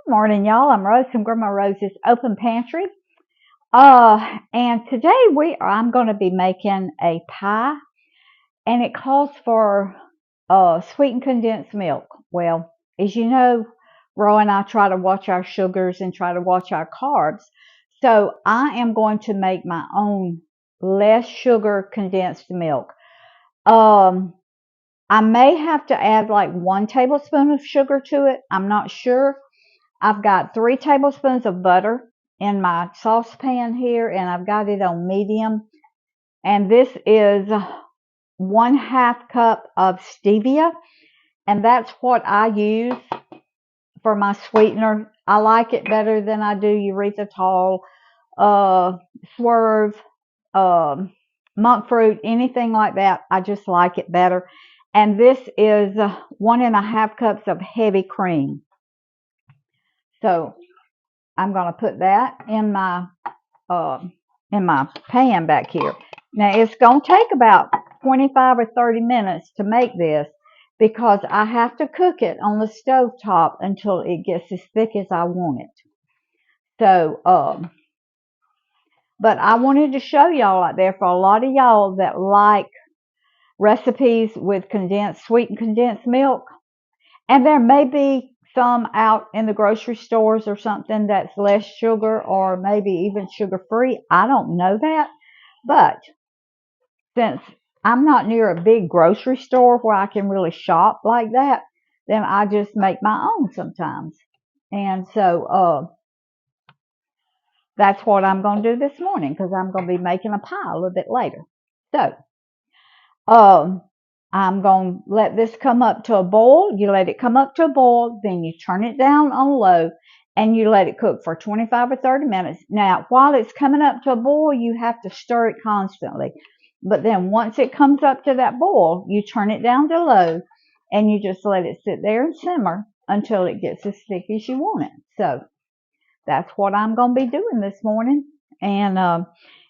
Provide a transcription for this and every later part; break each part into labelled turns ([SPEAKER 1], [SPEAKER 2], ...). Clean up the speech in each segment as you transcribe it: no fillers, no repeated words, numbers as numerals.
[SPEAKER 1] Morning, y'all. I'm Rose from Grandma Rose's Open Pantry. And today I'm going to be making a pie, and it calls for sweetened condensed milk. Well, as you know, Ro and I try to watch our sugars and try to watch our carbs. So I am going to make my own less sugar condensed milk. Um, I may have to add like 1 tablespoon of sugar to it. I'm not sure. I've got 3 tablespoons of butter in my saucepan here, and I've got it on medium. And this is 1/2 cup of stevia, and that's what I use for my sweetener. I like it better than I do erythritol, swerve, monk fruit, anything like that. I just like it better. And this is 1½ cups of heavy cream. So I'm going to put that in my pan back here. Now it's going to take about 25 or 30 minutes to make this because I have to cook it on the stove top until it gets as thick as I want it. So, but I wanted to show y'all out there, for a lot of y'all that like recipes with sweetened condensed milk, and there may be some out in the grocery stores or something that's less sugar or maybe even sugar free. I don't know that. But since I'm not near a big grocery store where I can really shop like that, then I just make my own sometimes. And so that's what I'm going to do this morning, because I'm going to be making a pie a little bit later. So I'm going to let this come up to a boil. You let it come up to a boil, then you turn it down on low, and you let it cook for 25 or 30 minutes. Now, while it's coming up to a boil, you have to stir it constantly. But then once it comes up to that boil, you turn it down to low, and you just let it sit there and simmer until it gets as thick as you want it. So that's what I'm going to be doing this morning. And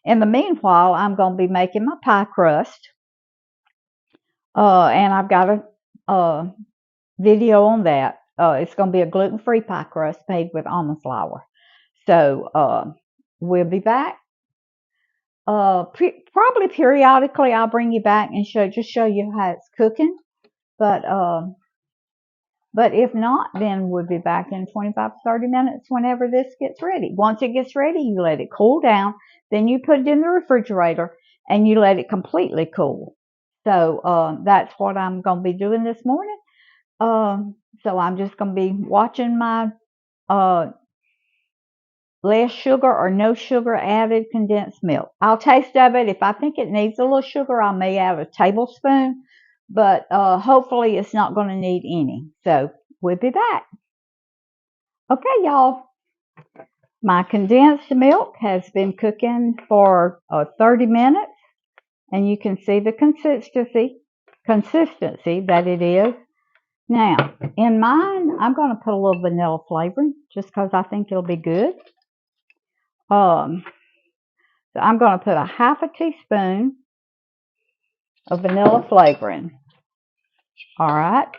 [SPEAKER 1] in the meanwhile, I'm going to be making my pie crust. And I've got a video on that. It's going to be a gluten-free pie crust made with almond flour. So we'll be back. Probably periodically I'll bring you back and show you how it's cooking. But if not, then we'll be back in 25 to 30 minutes whenever this gets ready. Once it gets ready, you let it cool down. Then you put it in the refrigerator and you let it completely cool. So that's what I'm going to be doing this morning. So I'm just going to be watching my less sugar or no sugar added condensed milk. I'll taste of it. If I think it needs a little sugar, I may add a tablespoon. But hopefully it's not going to need any. So we'll be back. Okay, y'all. My condensed milk has been cooking for 30 minutes. And you can see the consistency that it is. Now, in mine, I'm going to put a little vanilla flavoring just because I think it'll be good. So I'm going to put a 1/2 teaspoon of vanilla flavoring. All right.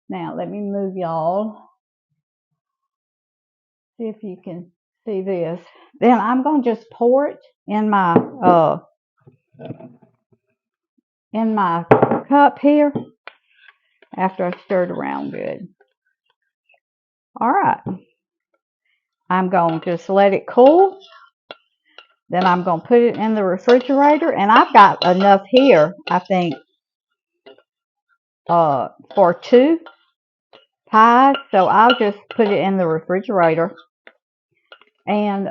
[SPEAKER 1] Now, let me move y'all. See if you can see this. Then I'm going to just pour it in my cup here after I've stirred around good. All right. I'm going to just let it cool. Then I'm going to put it in the refrigerator. And I've got enough here, I think, for 2 pies. So I'll just put it in the refrigerator. And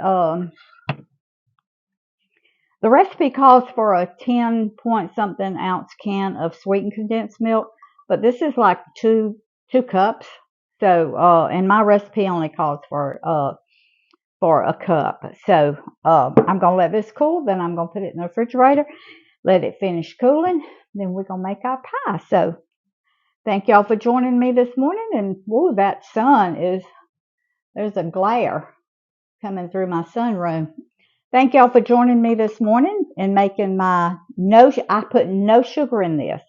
[SPEAKER 1] the recipe calls for a 10-point-something ounce can of sweetened condensed milk. But this is like 2 cups. So, and my recipe only calls for a cup. So I'm going to let this cool. Then I'm going to put it in the refrigerator, let it finish cooling. Then we're going to make our pie. So thank y'all for joining me this morning. And whoa, that sun there's a glare coming through my sunroom. Thank y'all for joining me this morning and making I put no sugar in this,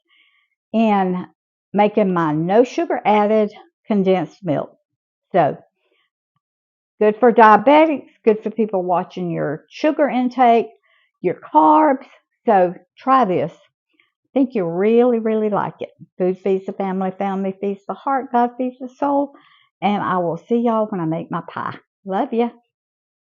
[SPEAKER 1] and making my no sugar added condensed milk. So Good for diabetics, good for people watching your sugar intake, your carbs. So try this. I think you'll really, really like it. Food feeds the family, family feeds the heart, God feeds the soul. And I will see y'all when I make my pie. Love ya.